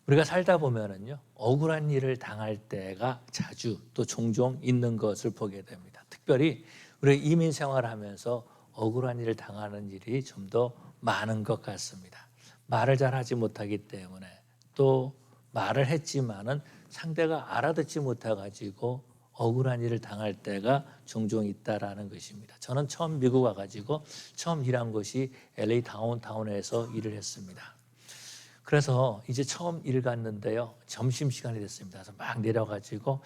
우리가 살다 보면은요, 억울한 일을 당할 때가 자주 또 종종 있는 것을 보게 됩니다. 특별히 우리가 이민 생활하면서 억울한 일을 당하는 일이 좀 더 많은 것 같습니다. 말을 잘 하지 못하기 때문에, 또 말을 했지만은 상대가 알아듣지 못해가지고 억울한 일을 당할 때가 종종 있다라는 것입니다. 저는 처음 미국 와가지고 처음 일한 곳이 LA 다운타운에서 일을 했습니다. 그래서 이제 처음 일 갔는데요, 점심시간이 됐습니다. 그래서 막 내려가지고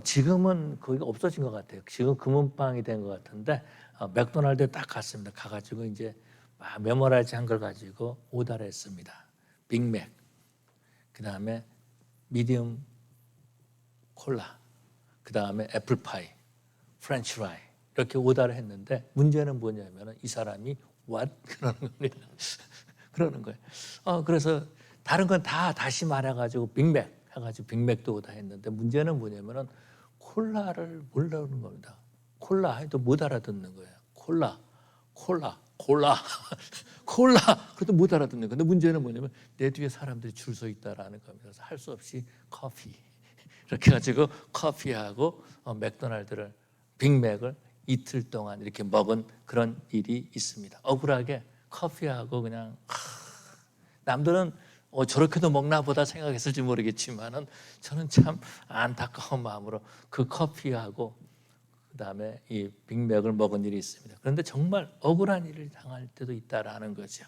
지금은 거기가 없어진 것 같아요. 지금 금은방이 된 것 같은데 맥도날드에 딱 갔습니다. 가가지고 이제 막 메모라이즈 한 걸 가지고 오더를 했습니다. 빅맥, 그 다음에 미디움 콜라, 그 다음에 애플파이, 프렌치 프라이 이렇게 오더를 했는데, 문제는 뭐냐면 이 사람이 what? 그러는 겁니다. 그러는 거예요. 그래서 다른 건 다 다시 말해가지고 빅맥 해가지고 빅맥도 오다 했는데, 문제는 뭐냐면은 콜라를 모르는 겁니다. 콜라 해도 못 알아듣는 거예요. 콜라 그래도 못 알아듣는 거예요. 근데 문제는 뭐냐면 내 뒤에 사람들이 줄 서 있다라는 겁니다. 그래서 할 수 없이 커피 이렇게 해가지고 커피하고 맥도날드를, 빅맥을 이틀 동안 이렇게 먹은 그런 일이 있습니다. 억울하게 커피하고 그냥 남들은 저렇게도 먹나 보다 생각했을지 모르겠지만은 저는 참 안타까운 마음으로 그 커피하고 그다음에 이 빅맥을 먹은 일이 있습니다. 그런데 정말 억울한 일을 당할 때도 있다라는 거죠.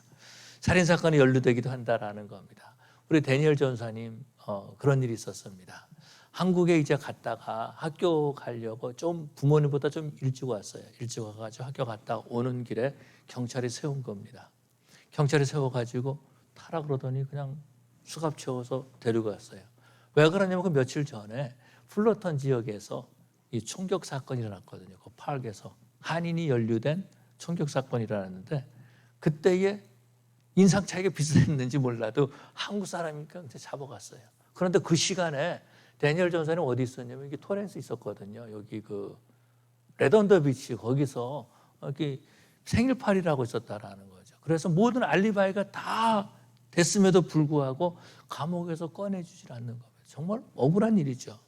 살인사건에 연루되기도 한다라는 겁니다. 우리 데니엘 전사님 그런 일이 있었습니다. 한국에 이제 갔다가 학교 가려고 좀 부모님보다 좀 일찍 왔어요. 일찍 와가지고 학교 갔다 오는 길에 경찰이 세운 겁니다. 경찰이 세워가지고 타라 그러더니 그냥 수갑 채워서 데리고 갔어요. 왜 그러냐면 그 며칠 전에 플러턴 지역에서 이 총격 사건이 일어났거든요. 그 파크에서 한인이 연루된 총격 사건이 일어났는데, 그때에 인상 차이가 비슷했는지 몰라도 한국 사람이니까 이제 잡아갔어요. 그런데 그 시간에 데니엘 전사님 어디 있었냐면 이게 토렌스 있었거든요. 여기 그 레던더 비치 거기서 이렇게 생일파리라고 있었다라는 거죠. 그래서 모든 알리바이가 다 됐음에도 불구하고 감옥에서 꺼내주질 않는 겁니다. 정말 억울한 일이죠.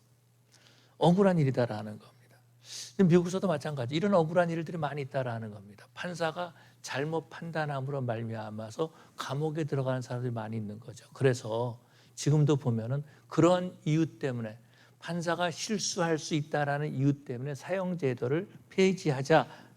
억울한 일이다라는 겁니다. 미국에서도 마찬가지, 이런 억울한 일들이 많이 있다라는 겁니다. 판사가 잘못 판단함으로 말미암아서 감옥에 들어가는 사람들이 많이 있는 거죠. 그래서 지금도 보면은 그런 이유 때문에, 판사가 실수할 수 있다라는 이유 때문에 사형제도를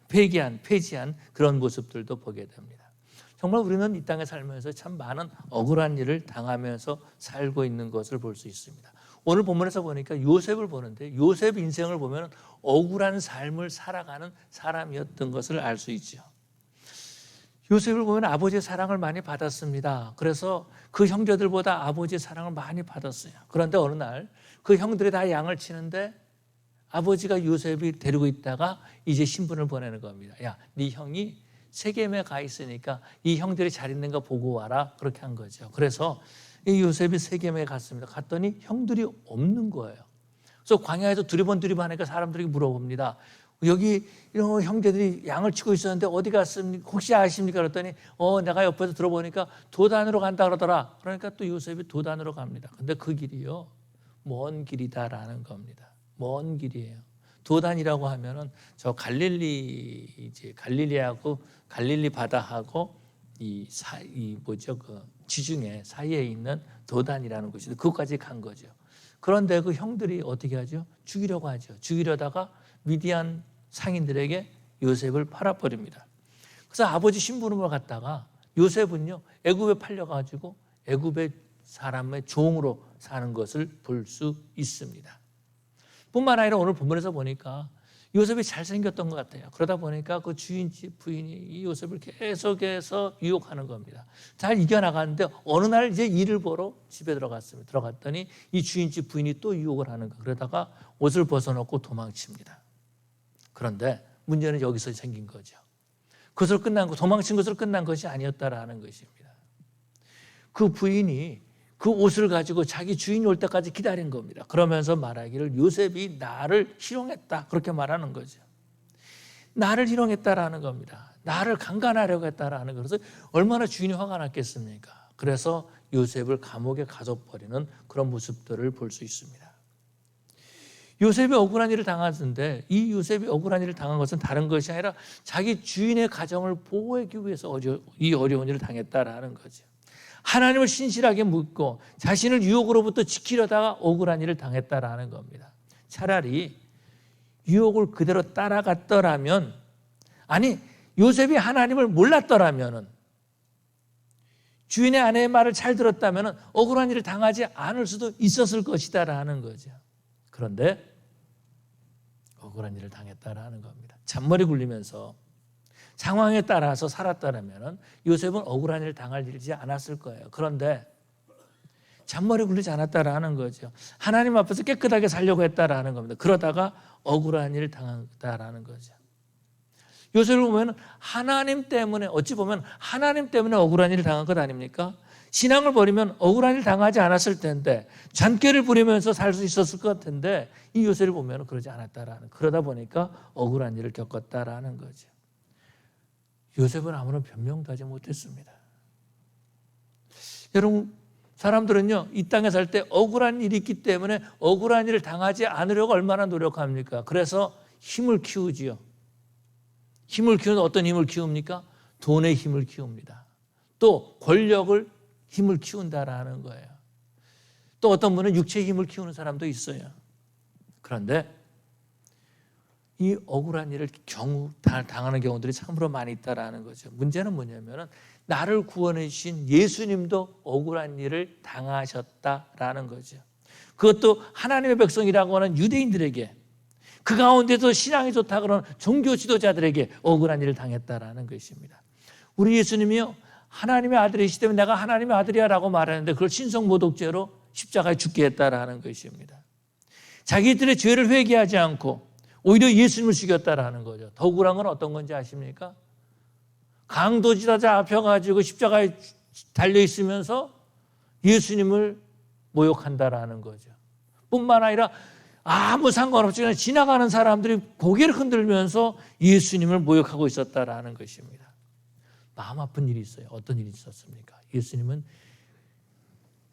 폐지한 그런 모습들도 보게 됩니다. 정말 우리는 이 땅에 살면서 참 많은 억울한 일을 당하면서 살고 있는 것을 볼 수 있습니다. 오늘 본문에서 보니까 요셉을 보는데, 요셉 인생을 보면 억울한 삶을 살아가는 사람이었던 것을 알 수 있죠. 요셉을 보면 아버지의 사랑을 많이 받았습니다. 그래서 그 형제들보다 아버지의 사랑을 많이 받았어요. 그런데 어느 날 그 형들이 다 양을 치는데 아버지가 요셉이 데리고 있다가 이제 신분을 보내는 겁니다. 야, 네 형이 세겜에 가 있으니까 이 형들이 잘 있는 거 보고 와라. 그렇게 한 거죠. 그래서 이 요셉이 세겜에 갔습니다. 갔더니 형들이 없는 거예요. 그래서 광야에서 두리번두리번하니까 사람들이 물어봅니다. 여기 이런 형제들이 양을 치고 있었는데 어디 갔습니까? 혹시 아십니까? 그랬더니 내가 옆에서 들어보니까 도단으로 간다 그러더라. 그러니까 또 요셉이 도단으로 갑니다. 근데 그 길이요, 먼 길이다라는 겁니다. 먼 길이에요. 도단이라고 하면은 저 갈릴리하고 갈릴리 바다하고 이 지중해 사이에 있는 도단이라는 곳인데 그것까지 간 거죠. 그런데 그 형들이 어떻게 하죠? 죽이려고 하죠. 죽이려다가 미디안 상인들에게 요셉을 팔아버립니다. 그래서 아버지 심부름을 갔다가 요셉은요, 애굽에 팔려가지고 애굽의 사람의 종으로 사는 것을 볼 수 있습니다. 뿐만 아니라 오늘 본문에서 보니까 요셉이 잘생겼던 것 같아요. 그러다 보니까 그 주인집 부인이 이 요셉을 계속해서 유혹하는 겁니다. 잘 이겨나가는데 어느 날 이제 일을 보러 집에 들어갔습니다. 들어갔더니 이 주인집 부인이 또 유혹을 하는 거예요. 그러다가 옷을 벗어놓고 도망칩니다. 그런데 문제는 여기서 생긴 거죠. 도망친 것으로 끝난 것이 아니었다라는 것입니다. 그 부인이 그 옷을 가지고 자기 주인이 올 때까지 기다린 겁니다. 그러면서 말하기를 요셉이 나를 희롱했다, 그렇게 말하는 거죠. 나를 희롱했다라는 겁니다. 나를 강간하려고 했다라는 것은 얼마나 주인이 화가 났겠습니까? 그래서 요셉을 감옥에 가둬버리는 그런 모습들을 볼 수 있습니다. 요셉이 억울한 일을 당하는데 이 요셉이 억울한 일을 당한 것은 다른 것이 아니라 자기 주인의 가정을 보호하기 위해서 이 어려운 일을 당했다라는 거죠. 하나님을 신실하게 믿고 자신을 유혹으로부터 지키려다가 억울한 일을 당했다라는 겁니다. 차라리 유혹을 그대로 따라갔더라면, 아니 요셉이 하나님을 몰랐더라면, 주인의 아내의 말을 잘 들었다면 억울한 일을 당하지 않을 수도 있었을 것이다라는 거죠. 그런데 억울한 일을 당했다라는 겁니다. 잔머리 굴리면서 상황에 따라서 살았다면 요셉은 억울한 일을 당할 일이지 않았을 거예요. 그런데 잔머리 굴리지 않았다라는 거죠. 하나님 앞에서 깨끗하게 살려고 했다라는 겁니다. 그러다가 억울한 일을 당했다라는 거죠. 요셉을 보면 하나님 때문에, 어찌 보면 하나님 때문에 억울한 일을 당한 것 아닙니까? 신앙을 버리면 억울한 일 당하지 않았을 텐데, 잔꾀를 부리면서 살 수 있었을 것 같은데 이 요셉을 보면 그러지 않았다라는, 그러다 보니까 억울한 일을 겪었다라는 거죠. 요셉은 아무런 변명도 하지 못했습니다. 여러분, 사람들은요 이 땅에 살 때 억울한 일이 있기 때문에 억울한 일을 당하지 않으려고 얼마나 노력합니까? 그래서 힘을 키우지요. 힘을 키우는, 어떤 힘을 키웁니까? 돈의 힘을 키웁니다. 또 권력을 힘을 키운다라는 거예요. 또 어떤 분은 육체의 힘을 키우는 사람도 있어요. 그런데 이 억울한 일을 당하는 경우들이 참으로 많이 있다라는 거죠. 문제는 뭐냐면 나를 구원해 주신 예수님도 억울한 일을 당하셨다라는 거죠. 그것도 하나님의 백성이라고 하는 유대인들에게, 그 가운데도 신앙이 좋다 그러는 종교 지도자들에게 억울한 일을 당했다라는 것입니다. 우리 예수님이요 하나님의 아들이시기 때문에 내가 하나님의 아들이야 라고 말하는데 그걸 신성모독죄로 십자가에 죽게 했다라는 것입니다. 자기들의 죄를 회개하지 않고 오히려 예수님을 죽였다라는 거죠. 더 억울한 건 어떤 건지 아십니까? 강도지다 잡혀가지고 십자가에 달려있으면서 예수님을 모욕한다라는 거죠. 뿐만 아니라 아무 상관없이 그냥 지나가는 사람들이 고개를 흔들면서 예수님을 모욕하고 있었다라는 것입니다. 마음 아픈 일이 있어요. 어떤 일이 있었습니까? 예수님은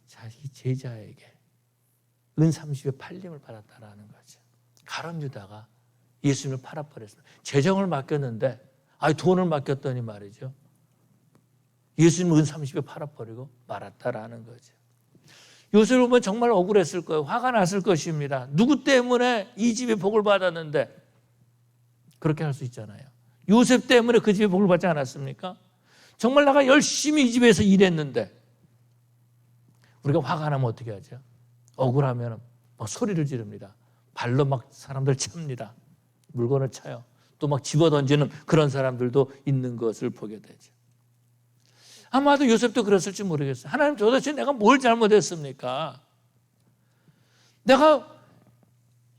자기 제자에게 은 30의 팔림을 받았다라는 거죠. 가룟 유다가 예수님을 팔아버렸습니다. 재정을 맡겼는데, 돈을 맡겼더니 말이죠, 예수님을 은 30에 팔아버리고 말았다라는 거죠. 요셉을 보면 정말 억울했을 거예요. 화가 났을 것입니다. 누구 때문에 이 집이 복을 받았는데, 그렇게 할 수 있잖아요. 요셉 때문에 그 집이 복을 받지 않았습니까? 정말 내가 열심히 이 집에서 일했는데, 우리가 화가 나면 어떻게 하죠? 억울하면 막 소리를 지릅니다. 발로 막 사람들 찹니다. 물건을 차요. 또 막 집어던지는 그런 사람들도 있는 것을 보게 되죠. 아마도 요셉도 그랬을지 모르겠어요. 하나님, 도대체 내가 뭘 잘못했습니까? 내가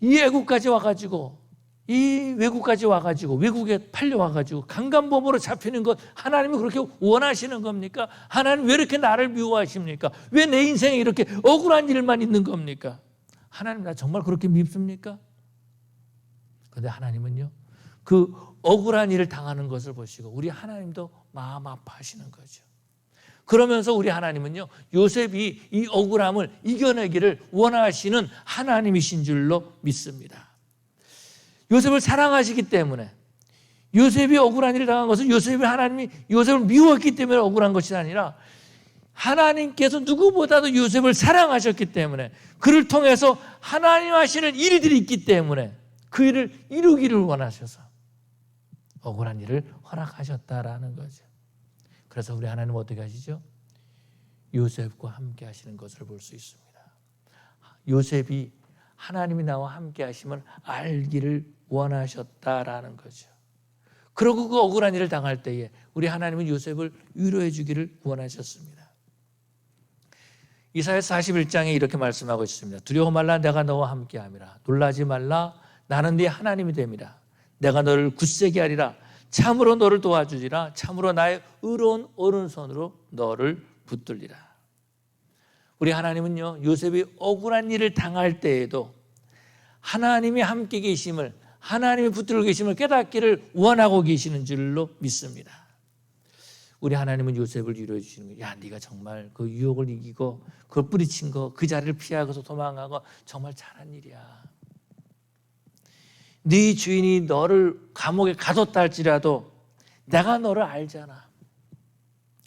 이 애국까지 와가지고, 이 외국까지 와가지고, 외국에 팔려와가지고 강간범으로 잡히는 것 하나님이 그렇게 원하시는 겁니까? 하나님 왜 이렇게 나를 미워하십니까? 왜 내 인생에 이렇게 억울한 일만 있는 겁니까? 하나님, 나 정말 그렇게 밉습니까? 그런데 하나님은요 그 억울한 일을 당하는 것을 보시고 우리 하나님도 마음 아파하시는 거죠. 그러면서 우리 하나님은요 요셉이 이 억울함을 이겨내기를 원하시는 하나님이신 줄로 믿습니다. 요셉을 사랑하시기 때문에, 요셉이 억울한 일을 당한 것은 하나님이 요셉을 미웠기 때문에 억울한 것이 아니라 하나님께서 누구보다도 요셉을 사랑하셨기 때문에, 그를 통해서 하나님 하시는 일들이 있기 때문에 그 일을 이루기를 원하셔서 억울한 일을 허락하셨다라는 거죠. 그래서 우리 하나님은 어떻게 하시죠? 요셉과 함께 하시는 것을 볼 수 있습니다. 요셉이 하나님이 나와 함께 하심을 알기를 원하셨다라는 거죠. 그러고 그 억울한 일을 당할 때에 우리 하나님은 요셉을 위로해 주기를 원하셨습니다. 이사야 41장에 이렇게 말씀하고 있습니다. 두려워 말라, 내가 너와 함께 함이라. 놀라지 말라, 나는 네 하나님이 됨이라. 내가 너를 굳세게 하리라. 참으로 너를 도와주리라. 참으로 나의 의로운 오른손으로 너를 붙들리라. 우리 하나님은요 요셉이 억울한 일을 당할 때에도 하나님이 함께 계심을, 하나님이 붙들고 계심을 깨닫기를 원하고 계시는 줄로 믿습니다. 우리 하나님은 요셉을 위로해 주시는 거예요. 야, 네가 정말 그 유혹을 이기고 그걸 뿌리친 거, 그 자리를 피하고서 도망가고 정말 잘한 일이야. 네 주인이 너를 감옥에 가뒀다 할지라도 내가 너를 알잖아.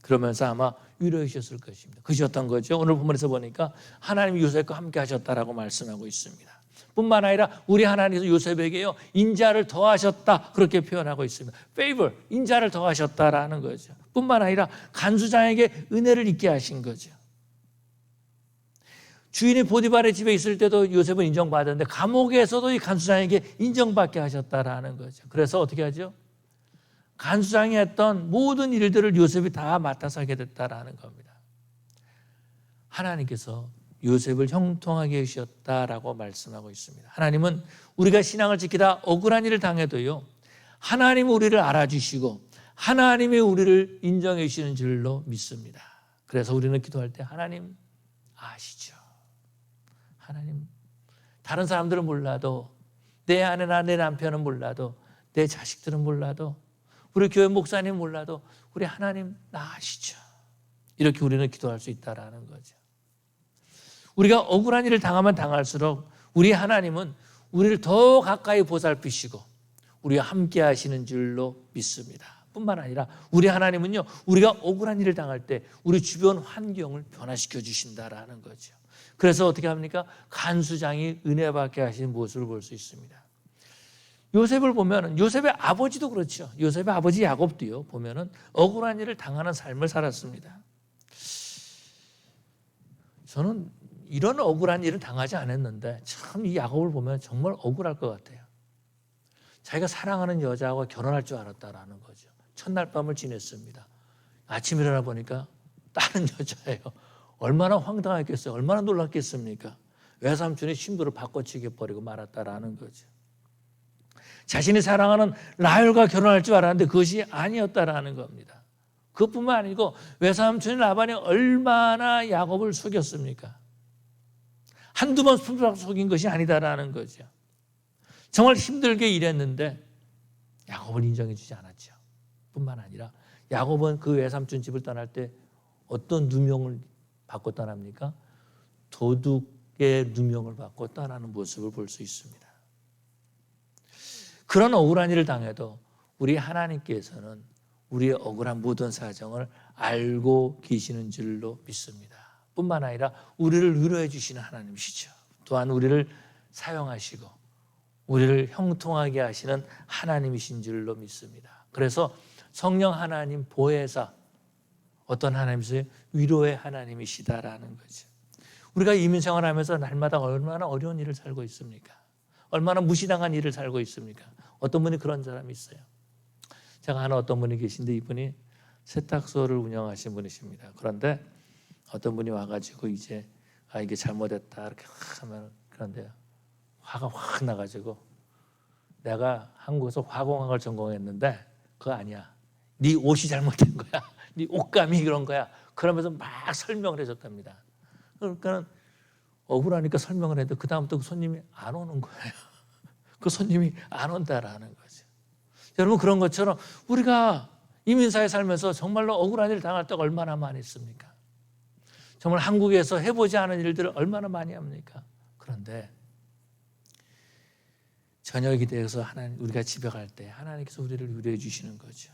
그러면서 아마 위로해 주셨을 것입니다. 그러셨던 거죠. 오늘 본문에서 보니까 하나님이 요셉과 함께 하셨다라고 말씀하고 있습니다. 뿐만 아니라 우리 하나님께서 요셉에게요 인자를 더하셨다 그렇게 표현하고 있습니다. favor, 인자를 더하셨다라는 거죠. 뿐만 아니라 간수장에게 은혜를 있게 하신 거죠. 주인이 보디발의 집에 있을 때도 요셉은 인정받았는데 감옥에서도 이 간수장에게 인정받게 하셨다라는 거죠. 그래서 어떻게 하죠? 간수장이 했던 모든 일들을 요셉이 다 맡아서 하게 됐다라는 겁니다. 하나님께서 요셉을 형통하게 해주셨다라고 말씀하고 있습니다. 하나님은 우리가 신앙을 지키다 억울한 일을 당해도요 하나님은 우리를 알아주시고 하나님이 우리를 인정해 주시는 줄로 믿습니다. 그래서 우리는 기도할 때 하나님 아시죠? 하나님, 다른 사람들은 몰라도 내 아내나 내 남편은 몰라도 내 자식들은 몰라도 우리 교회 목사님 몰라도 우리 하나님 나 아시죠? 이렇게 우리는 기도할 수 있다라는 거죠. 우리가 억울한 일을 당하면 당할수록 우리 하나님은 우리를 더 가까이 보살피시고 우리와 함께 하시는 줄로 믿습니다. 뿐만 아니라 우리 하나님은요 우리가 억울한 일을 당할 때 우리 주변 환경을 변화시켜 주신다라는 거죠. 그래서 어떻게 합니까? 간수장이 은혜받게 하시는 모습을 볼 수 있습니다. 요셉을 보면 요셉의 아버지도 그렇죠. 요셉의 아버지 야곱도요 보면은 억울한 일을 당하는 삶을 살았습니다. 저는 이런 억울한 일을 당하지 않았는데 참 이 야곱을 보면 정말 억울할 것 같아요. 자기가 사랑하는 여자하고 결혼할 줄 알았다라는 거죠. 첫날 밤을 지냈습니다. 아침 일어나 보니까 다른 여자예요. 얼마나 황당했겠어요. 얼마나 놀랐겠습니까? 외삼촌이 신부를 바꿔치기 버리고 말았다라는 거죠. 자신이 사랑하는 라헬과 결혼할 줄 알았는데 그것이 아니었다라는 겁니다. 그것뿐만 아니고 외삼촌 라반이 얼마나 야곱을 속였습니까? 한두 번 속인 것이 아니다라는 거죠. 정말 힘들게 일했는데 야곱을 인정해 주지 않았죠. 뿐만 아니라 야곱은 그 외삼촌 집을 떠날 때 어떤 누명을 받고 떠납니까? 도둑의 누명을 받고 떠나는 모습을 볼 수 있습니다. 그런 억울한 일을 당해도 우리 하나님께서는 우리의 억울한 모든 사정을 알고 계시는 줄로 믿습니다. 뿐만 아니라 우리를 위로해 주시는 하나님이시죠. 또한 우리를 사용하시고 우리를 형통하게 하시는 하나님이신 줄로 믿습니다. 그래서 성령 하나님 보혜사, 어떤 하나님이세요? 위로의 하나님이시다라는 거죠. 우리가 이민생활을 하면서 날마다 얼마나 어려운 일을 살고 있습니까? 얼마나 무시당한 일을 살고 있습니까? 어떤 분이 그런 사람이 있어요. 제가 아는 어떤 분이 계신데 이분이 세탁소를 운영하신 분이십니다. 그런데 어떤 분이 와가지고 이제 이게 잘못했다 이렇게 하면 그런데 화가 확 나가지고 내가 한국에서 화공학을 전공했는데 그거 아니야. 네 옷이 잘못된 거야. 네 옷감이 그런 거야. 그러면서 막 설명을 해줬답니다. 그러니까 억울하니까 설명을 해도 그 다음부터 그 손님이 안 오는 거예요. 그 손님이 안 온다라는 거죠. 여러분 그런 것처럼 우리가 이민사회 살면서 정말로 억울한 일을 당할 때가 얼마나 많이 있습니까? 정말 한국에서 해보지 않은 일들을 얼마나 많이 합니까? 그런데 저녁이 되어서 하나님 우리가 집에 갈 때 하나님께서 우리를 위로해 주시는 거죠.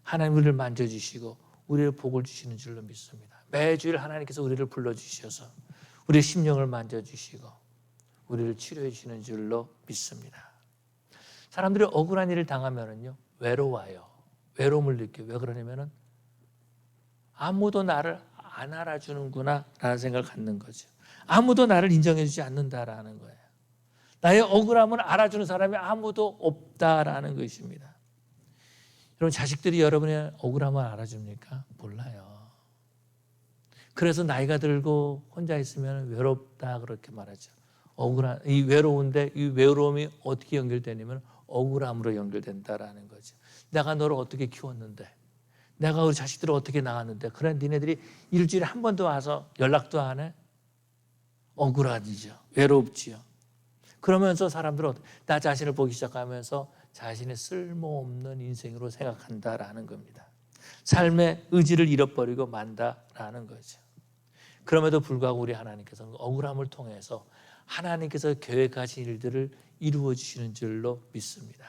하나님 우리를 만져주시고 우리를 복을 주시는 줄로 믿습니다. 매주일 하나님께서 우리를 불러주셔서 우리의 심령을 만져주시고 우리를 치료해 주시는 줄로 믿습니다. 사람들이 억울한 일을 당하면은요 외로워요. 외로움을 느껴요. 왜 그러냐면은 아무도 나를 안 알아주는구나 라는 생각을 갖는 거죠. 아무도 나를 인정해 주지 않는다라는 거예요. 나의 억울함을 알아주는 사람이 아무도 없다라는 것입니다. 여러분 자식들이 여러분의 억울함을 알아줍니까? 몰라요. 그래서 나이가 들고 혼자 있으면 외롭다 그렇게 말하죠. 억울한 이 외로운데 이 외로움이 어떻게 연결되냐면 억울함으로 연결된다라는 거죠. 내가 너를 어떻게 키웠는데, 내가 우리 자식들을 어떻게 낳았는데, 그래 니네들이 일주일에 한 번도 와서 연락도 안 해? 억울하지죠. 외롭지요. 그러면서 사람들은 나 자신을 보기 시작하면서 자신의 쓸모없는 인생으로 생각한다라는 겁니다. 삶의 의지를 잃어버리고 만다라는 거죠. 그럼에도 불구하고 우리 하나님께서는 억울함을 통해서 하나님께서 계획하신 일들을 이루어 주시는 줄로 믿습니다.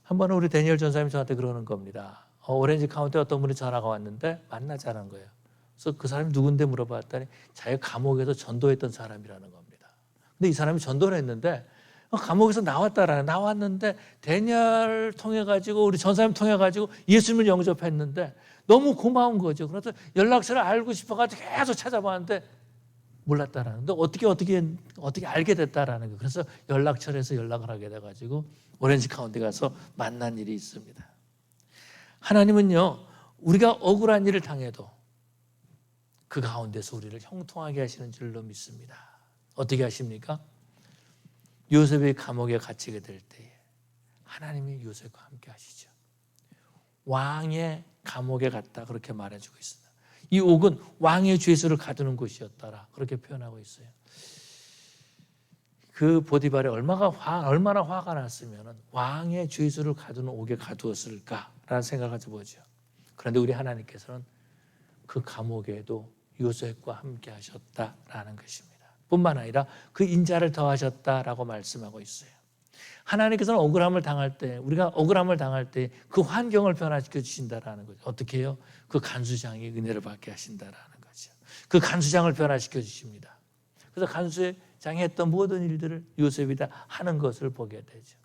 한 번은 우리 다니엘 전사님이 저한테 그러는 겁니다. 오렌지 카운티에 어떤 분이 전화가 왔는데 만나자는 거예요. 그래서 그 사람이 누군데 물어봤더니 자기가 감옥에서 전도했던 사람이라는 겁니다. 근데 이 사람이 전도를 했는데 감옥에서 나왔는데 다니엘 통해 가지고 우리 전사님 통해 가지고 예수님을 영접했는데 너무 고마운 거죠. 그래서 연락처를 알고 싶어가지고 계속 찾아봤는데 몰랐다라는. 근데 어떻게 알게 됐다라는 거. 그래서 연락처에서 연락을 하게 돼가지고 오렌지 카운티 가서 만난 일이 있습니다. 하나님은요, 우리가 억울한 일을 당해도 그 가운데서 우리를 형통하게 하시는 줄로 믿습니다. 어떻게 하십니까? 요셉이 감옥에 갇히게 될 때에 하나님이 요셉과 함께 하시죠. 왕의 감옥에 갔다 그렇게 말해주고 있습니다. 이 옥은 왕의 죄수를 가두는 곳이었다라 그렇게 표현하고 있어요. 그 보디발이 얼마나 화가 났으면 왕의 죄수를 가두는 옥에 가두었을까라는 생각을 해보죠. 그런데 우리 하나님께서는 그 감옥에도 요셉과 함께 하셨다라는 것입니다. 뿐만 아니라 그 인자를 더하셨다라고 말씀하고 있어요. 하나님께서는 억울함을 당할 때, 우리가 억울함을 당할 때 그 환경을 변화시켜 주신다라는 거죠. 어떻게 해요? 그 간수장이 은혜를 받게 하신다라는 거죠. 그 간수장을 변화시켜 주십니다. 그래서 간수장이 했던 모든 일들을 요셉이 다 하는 것을 보게 되죠.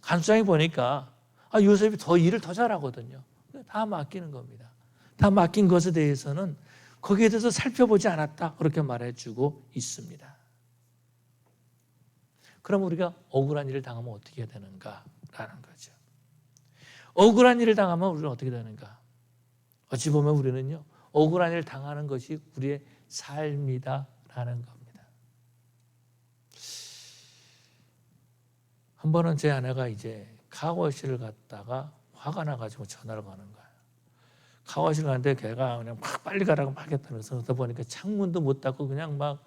간수장이 보니까 요셉이 일을 더 잘하거든요. 다 맡기는 겁니다. 다 맡긴 것에 대해서는 거기에 대해서 살펴보지 않았다 그렇게 말해주고 있습니다. 그럼 우리가 억울한 일을 당하면 어떻게 되는가라는 거죠. 억울한 일을 당하면 우리는 어떻게 되는가? 어찌 보면 우리는요, 억울한 일을 당하는 것이 우리의 삶이다라는 겁니다. 한 번은 제 아내가 이제 카워실을 갔다가 화가 나가지고 전화를 거는 거예요. 카워실 가는데 걔가 그냥 막 빨리 가라고 막 했다면서 그러다 보니까 창문도 못 닫고 그냥 막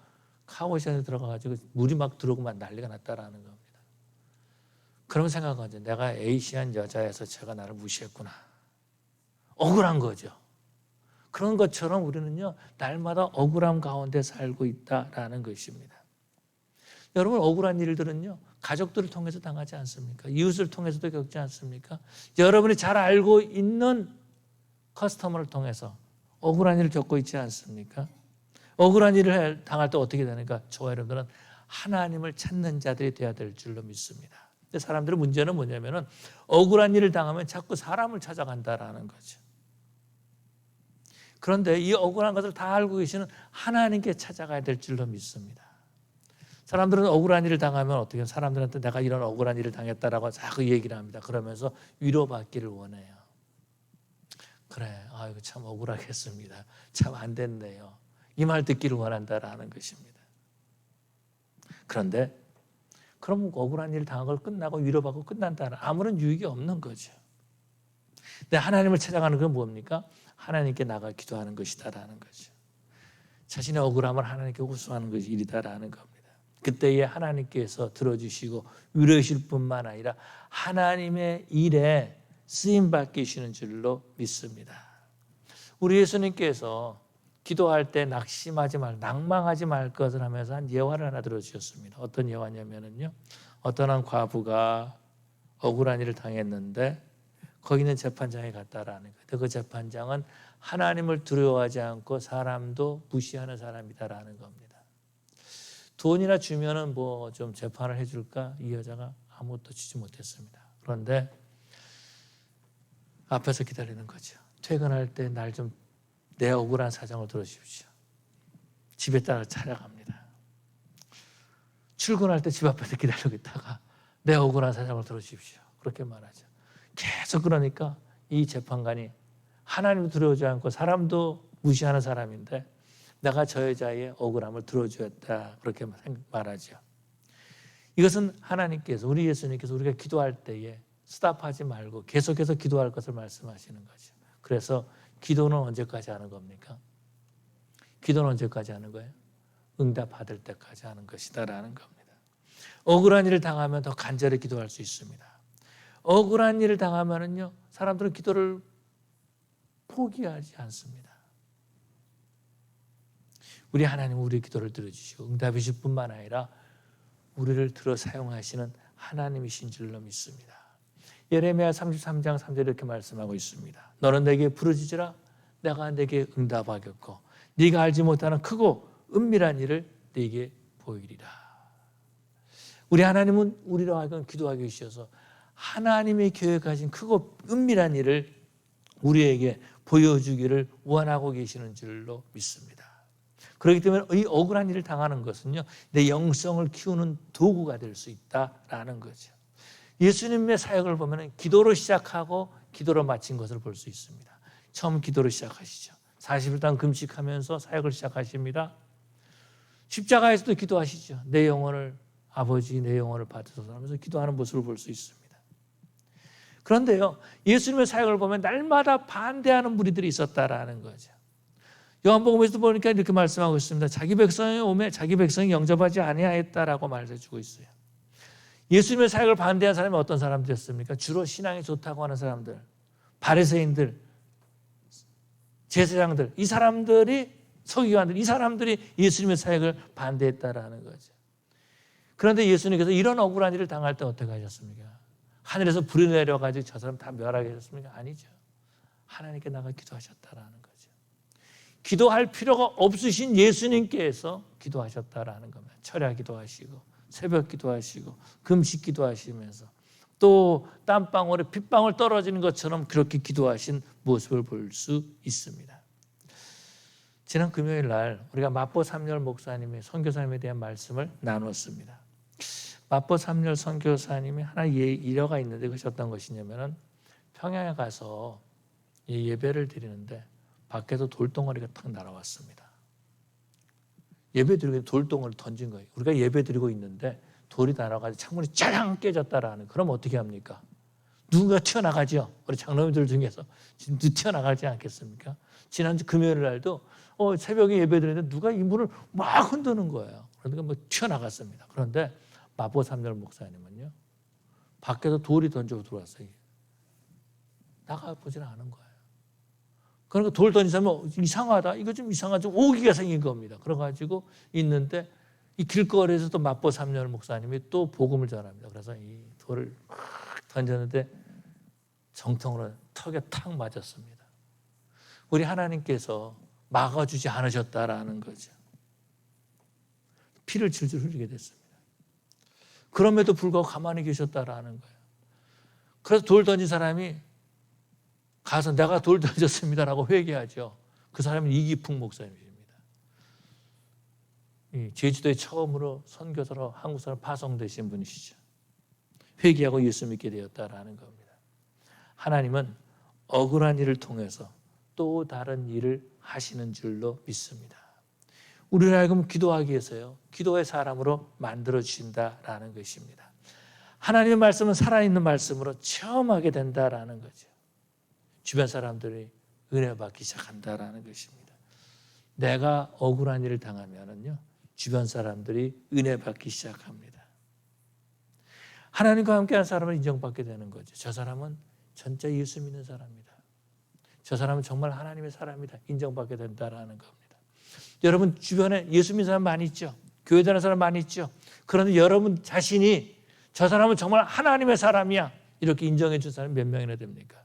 카워실에 들어가가지고 물이 막 들어오고 막 난리가 났다라는 겁니다. 그러면 생각한 거죠. 내가 에이시한 여자여서 제가 나를 무시했구나. 억울한 거죠. 그런 것처럼 우리는요, 날마다 억울함 가운데 살고 있다라는 것입니다. 여러분, 억울한 일들은요, 가족들을 통해서 당하지 않습니까? 이웃을 통해서도 겪지 않습니까? 여러분이 잘 알고 있는 커스터머를 통해서 억울한 일을 겪고 있지 않습니까? 억울한 일을 당할 때 어떻게 되는가? 저와 여러분들은 하나님을 찾는 자들이 되어야 될 줄로 믿습니다. 근데 사람들의 문제는 뭐냐면은 억울한 일을 당하면 자꾸 사람을 찾아간다라는 거죠. 그런데 이 억울한 것을 다 알고 계시는 하나님께 찾아가야 될 줄로 믿습니다. 사람들은 억울한 일을 당하면 어떻게 해요? 사람들한테 내가 이런 억울한 일을 당했다라고 자꾸 얘기를 합니다. 그러면서 위로받기를 원해요. 그래, 이거 참 억울하겠습니다. 참 안 됐네요. 이 말 듣기를 원한다라는 것입니다. 그런데 그럼 억울한 일을 당한 걸 끝나고 위로받고 끝난다는 아무런 유익이 없는 거죠. 근데 하나님을 찾아가는 건 뭡니까? 하나님께 나가 기도하는 것이다라는 거죠. 자신의 억울함을 하나님께 호소하는 것이 일이다라는 겁니다. 그때에 하나님께서 들어주시고 위로해 주실 뿐만 아니라 하나님의 일에 쓰임받게 하시는 줄로 믿습니다. 우리 예수님께서 기도할 때 낭망하지 말 것을 하면서 한 예화를 하나 들어주셨습니다. 어떤 예화냐면요, 어떤 한 과부가 억울한 일을 당했는데 거기는 재판장에 갔다라는 거예요. 그 재판장은 하나님을 두려워하지 않고 사람도 무시하는 사람이다라는 겁니다. 돈이나 주면은 뭐 좀 재판을 해줄까? 이 여자가 아무것도 주지 못했습니다. 그런데 앞에서 기다리는 거죠. 퇴근할 때 내 억울한 사정을 들어주십시오. 집에 따라 찾아갑니다. 출근할 때 집 앞에서 기다리고 있다가 내 억울한 사정을 들어주십시오. 그렇게 말하죠. 계속 그러니까 이 재판관이 하나님도 두려워하지 않고 사람도 무시하는 사람인데 내가 저 여자의 억울함을 들어주었다. 그렇게 말하죠. 이것은 하나님께서, 우리 예수님께서 우리가 기도할 때에 스탑하지 말고 계속해서 기도할 것을 말씀하시는 거죠. 그래서 기도는 언제까지 하는 겁니까? 기도는 언제까지 하는 거예요? 응답 받을 때까지 하는 것이다라는 겁니다. 억울한 일을 당하면 더 간절히 기도할 수 있습니다. 억울한 일을 당하면은요, 사람들은 기도를 포기하지 않습니다. 우리 하나님은 우리의 기도를 들어주시고 응답이실 뿐만 아니라 우리를 들어 사용하시는 하나님이신 줄로 믿습니다. 예레미야 33장 3절에 이렇게 말씀하고 있습니다. 너는 내게 부르짖으라 내가 내게 응답하겠고 네가 알지 못하는 크고 은밀한 일을 네게 보이리라. 우리 하나님은 우리로 하여금 기도하게 하셔서 하나님의 계획하신 크고 은밀한 일을 우리에게 보여주기를 원하고 계시는 줄로 믿습니다. 그렇기 때문에 이 억울한 일을 당하는 것은요, 내 영성을 키우는 도구가 될 수 있다라는 거죠. 예수님의 사역을 보면 기도로 시작하고 기도로 마친 것을 볼 수 있습니다. 처음 기도로 시작하시죠. 40일 동안 금식하면서 사역을 시작하십니다. 십자가에서도 기도하시죠. 내 영혼을 아버지 내 영혼을 받으소서 하면서 기도하는 모습을 볼 수 있습니다. 그런데요, 예수님의 사역을 보면 날마다 반대하는 무리들이 있었다라는 거죠. 요한복음에서 보니까 이렇게 말씀하고 있습니다. 자기 백성이 오매 자기 백성이 영접하지 아니하였다라고 말해주고 있어요. 예수님의 사역을 반대한 사람이 어떤 사람들이었습니까? 주로 신앙이 좋다고 하는 사람들, 바리새인들, 제사장들, 이 사람들이 서기관들, 이 사람들이 예수님의 사역을 반대했다라는 거죠. 그런데 예수님께서 이런 억울한 일을 당할 때 어떻게 하셨습니까? 하늘에서 불이 내려가지고 저 사람 다 멸하게 하셨습니까? 아니죠. 하나님께 나가 기도하셨다라는 거죠. 기도할 필요가 없으신 예수님께서 기도하셨다라는 겁니다. 철야 기도하시고 새벽 기도하시고 금식 기도하시면서 또 땀방울에 핏방울 떨어지는 것처럼 그렇게 기도하신 모습을 볼 수 있습니다. 지난 금요일 날 우리가 마포 삼열 목사님의 선교사님에 대한 말씀을 나눴습니다. 마포 삼열 선교사님이 하나의 일화가 있는데 그것이 어떤 것이냐면 평양에 가서 예배를 드리는데 밖에서 돌덩어리가 탁 날아왔습니다. 예배 드리고 돌덩어리를 던진 거예요. 우리가 예배 드리고 있는데 돌이 날아가지고 창문이 짜랑 깨졌다라는. 그럼 어떻게 합니까? 누군가 튀어나가죠. 우리 장로님들 중에서 지금 튀어나가지 않겠습니까? 지난주 금요일 날도 새벽에 예배 드리는데 누가 이 문을 막 흔드는 거예요. 그러니까 뭐 튀어나갔습니다. 그런데 마포 삼열 목사님은요, 밖에서 돌이 던져 들어왔어요. 나가보지는 않은 거예요. 그러니까 돌 던지면 이상하다. 이거 좀 이상하죠. 오기가 생긴 겁니다. 그래가지고 있는데 이 길거리에서 또 마포 삼열 목사님이 또 복음을 전합니다. 그래서 이 돌을 막 던졌는데 정통으로 턱에 탁 맞았습니다. 우리 하나님께서 막아주지 않으셨다라는 거죠. 피를 질질 흘리게 됐습니다. 그럼에도 불구하고 가만히 계셨다라는 거예요. 그래서 돌 던진 사람이 가서 내가 돌 던졌습니다라고 회개하죠. 그 사람은 이기풍 목사님입니다. 제주도에 처음으로 선교사로 한국 사람 파송되신 분이시죠. 회개하고 예수 믿게 되었다라는 겁니다. 하나님은 억울한 일을 통해서 또 다른 일을 하시는 줄로 믿습니다. 우리를 하여금 기도하기 위해서요, 기도의 사람으로 만들어주신다라는 것입니다. 하나님의 말씀은 살아있는 말씀으로 체험하게 된다라는 거죠. 주변 사람들이 은혜 받기 시작한다라는 것입니다. 내가 억울한 일을 당하면은요, 주변 사람들이 은혜 받기 시작합니다. 하나님과 함께하는 사람을 인정받게 되는 거죠. 저 사람은 진짜 예수 믿는 사람이다. 저 사람은 정말 하나님의 사람이다. 인정받게 된다라는 겁니다. 여러분 주변에 예수 믿는 사람 많이 있죠. 교회 다니는 사람 많이 있죠. 그런데 여러분 자신이 저 사람은 정말 하나님의 사람이야 이렇게 인정해 준 사람이 몇 명이나 됩니까?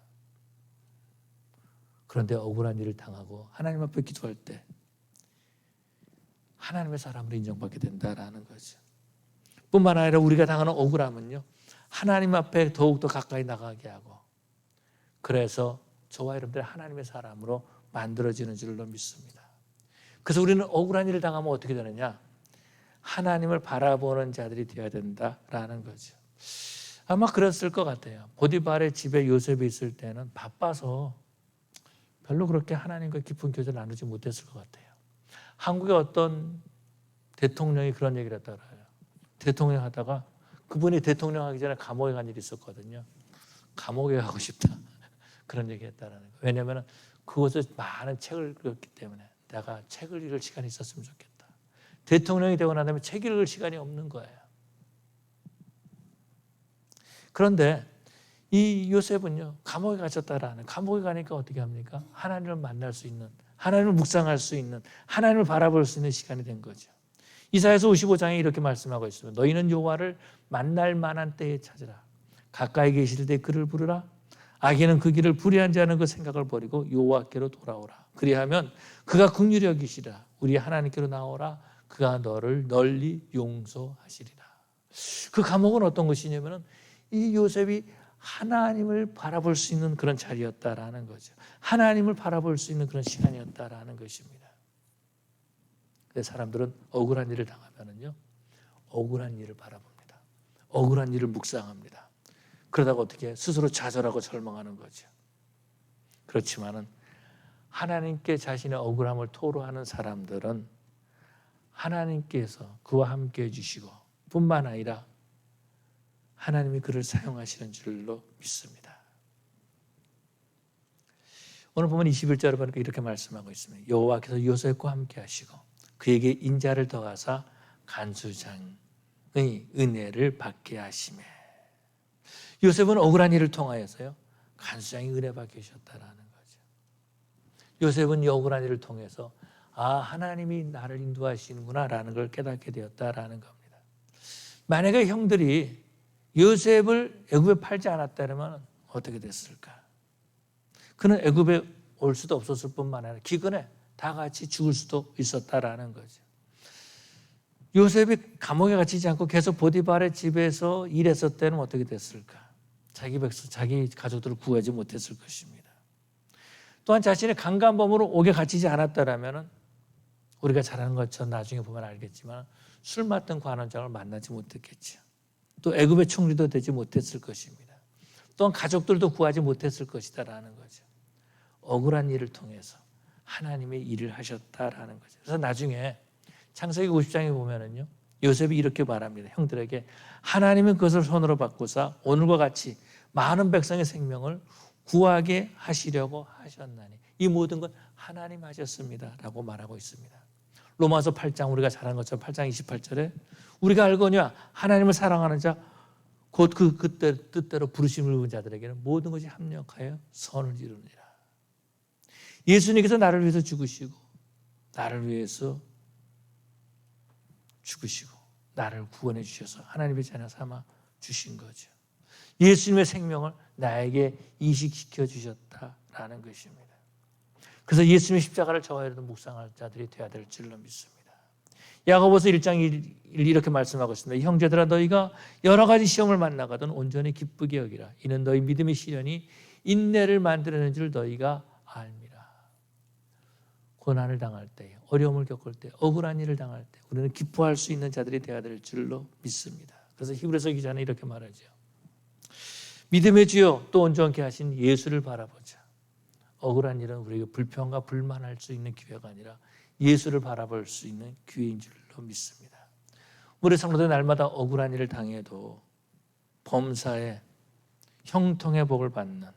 그런데 억울한 일을 당하고 하나님 앞에 기도할 때 하나님의 사람으로 인정받게 된다라는 거죠. 뿐만 아니라 우리가 당하는 억울함은요, 하나님 앞에 더욱더 가까이 나가게 하고, 그래서 저와 여러분들 하나님의 사람으로 만들어지는 줄로 믿습니다. 그래서 우리는 억울한 일을 당하면 어떻게 되느냐? 하나님을 바라보는 자들이 되어야 된다라는 거죠. 아마 그랬을 것 같아요. 보디발의 집에 요셉이 있을 때는 바빠서 별로 그렇게 하나님과 깊은 교제를 나누지 못했을 것 같아요. 한국의 어떤 대통령이 그런 얘기를 했다고 해요. 대통령 하다가 그분이 대통령 하기 전에 감옥에 간 일이 있었거든요. 감옥에 가고 싶다. 그런 얘기 했다는 거예요. 왜냐하면 그곳에 많은 책을 읽었기 때문에 내가 책을 읽을 시간이 있었으면 좋겠다. 대통령이 되고 나면 책 읽을 시간이 없는 거예요. 그런데 이 요셉은요, 감옥에 갇혔다라는, 감옥에 가니까 어떻게 합니까? 하나님을 만날 수 있는, 하나님을 묵상할 수 있는, 하나님을 바라볼 수 있는 시간이 된 거죠. 이사야서 55장에 이렇게 말씀하고 있습니다. 너희는 여호와를 만날 만한 때에 찾으라. 가까이 계실 때 그를 부르라. 악인은 그 길을 불의한 자는 그 생각을 버리고 여호와께로 돌아오라. 그리하면 그가 긍휼히 여기시라. 우리 하나님께로 나오라. 그가 너를 널리 용서하시리라. 그 감옥은 어떤 것이냐면은 이 요셉이 하나님을 바라볼 수 있는 그런 자리였다라는 거죠. 하나님을 바라볼 수 있는 그런 시간이었다라는 것입니다. 그래서 사람들은 억울한 일을 당하면은요, 억울한 일을 바라봅니다. 억울한 일을 묵상합니다. 그러다가 어떻게 스스로 좌절하고 절망하는 거죠. 그렇지만은 하나님께 자신의 억울함을 토로하는 사람들은 하나님께서 그와 함께 해주시고 뿐만 아니라 하나님이 그를 사용하시는 줄로 믿습니다. 오늘 보면 21절을 보니까 이렇게 말씀하고 있습니다. 여호와께서 요셉과 함께 하시고 그에게 인자를 더하사 간수장의 은혜를 받게 하시매. 요셉은 억울한 일을 통하여서요, 간수장의 은혜 받게 하셨다라는 거죠. 요셉은 이 억울한 일을 통해서 하나님이 나를 인도하시는구나 라는 걸 깨닫게 되었다라는 겁니다. 만약에 형들이 요셉을 애굽에 팔지 않았다면 어떻게 됐을까? 그는 애굽에 올 수도 없었을 뿐만 아니라 기근에 다 같이 죽을 수도 있었다라는 거죠. 요셉이 감옥에 갇히지 않고 계속 보디발의 집에서 일했을 때는 어떻게 됐을까? 자기 백성, 자기 가족들을 구하지 못했을 것입니다. 또한 자신의 강간범으로 옥에 갇히지 않았다라면 우리가 잘 아는 것처럼 나중에 보면 알겠지만 술 맡던 관원장을 만나지 못했겠죠. 또 애굽의 총리도 되지 못했을 것입니다. 또한 가족들도 구하지 못했을 것이다라는 거죠. 억울한 일을 통해서 하나님의 일을 하셨다라는 거죠. 그래서 나중에 창세기 50장에 보면은요, 요셉이 이렇게 말합니다. 형들에게 하나님은 그것을 손으로 바꾸사 오늘과 같이 많은 백성의 생명을 구하게 하시려고 하셨나니 이 모든 건 하나님 하셨습니다라고 말하고 있습니다. 로마서 8장 우리가 잘 아는 것처럼 8장 28절에 우리가 알거니와 하나님을 사랑하는 자 곧 그 뜻대로 부르심을 입은 자들에게는 모든 것이 합력하여 선을 이루느니라. 예수님께서 나를 위해서 죽으시고 나를 위해서 죽으시고 나를 구원해 주셔서 하나님의 자녀 삼아 주신 거죠. 예수님의 생명을 나에게 이식시켜 주셨다라는 것입니다. 그래서 예수님의 십자가를 저와 여러분 묵상할 자들이 되어야 될 줄로 믿습니다. 야고보서 1장 1 이렇게 말씀하고 있습니다. 형제들아 너희가 여러 가지 시험을 만나거든 온전히 기쁘게 여기라. 이는 너희 믿음의 시련이 인내를 만들어내는 줄 너희가 알미라. 고난을 당할 때, 어려움을 겪을 때, 억울한 일을 당할 때 우리는 기뻐할 수 있는 자들이 되어야 될 줄로 믿습니다. 그래서 히브리서 기자는 이렇게 말하죠. 믿음의 주여 또 온전케 하신 예수를 바라보자. 억울한 일은 우리에게 불평과 불만할 수 있는 기회가 아니라 예수를 바라볼 수 있는 기회인 줄로 믿습니다. 우리 성도들 날마다 억울한 일을 당해도 범사의 형통의 복을 받는,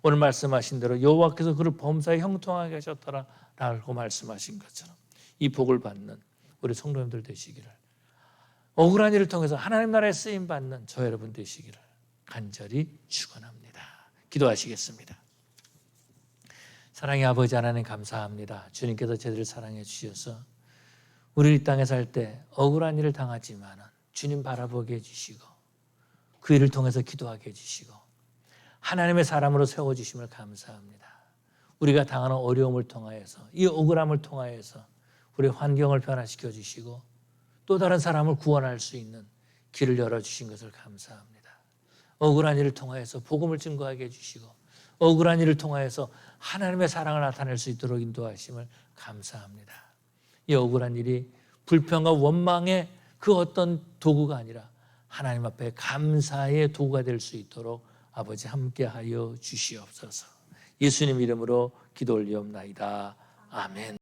오늘 말씀하신 대로 여호와께서 그를 범사에 형통하게 하셨더라라고 말씀하신 것처럼 이 복을 받는 우리 성도님들 되시기를, 억울한 일을 통해서 하나님 나라에 쓰임 받는 저 여러분 되시기를 간절히 축원합니다. 기도하시겠습니다. 사랑의 아버지 하나님 감사합니다. 주님께서 저희들을 사랑해 주셔서 우리 이 땅에 살 때 억울한 일을 당하지만 주님 바라보게 해주시고 그 일을 통해서 기도하게 해주시고 하나님의 사람으로 세워주심을 감사합니다. 우리가 당하는 어려움을 통하여서 이 억울함을 통하여서 우리 환경을 변화시켜 주시고 또 다른 사람을 구원할 수 있는 길을 열어주신 것을 감사합니다. 억울한 일을 통하여서 복음을 증거하게 해주시고 억울한 일을 통하여서 하나님의 사랑을 나타낼 수 있도록 인도하심을 감사합니다. 이 억울한 일이 불평과 원망의 그 어떤 도구가 아니라 하나님 앞에 감사의 도구가 될 수 있도록 아버지 함께하여 주시옵소서. 예수님 이름으로 기도 올리옵나이다. 아멘.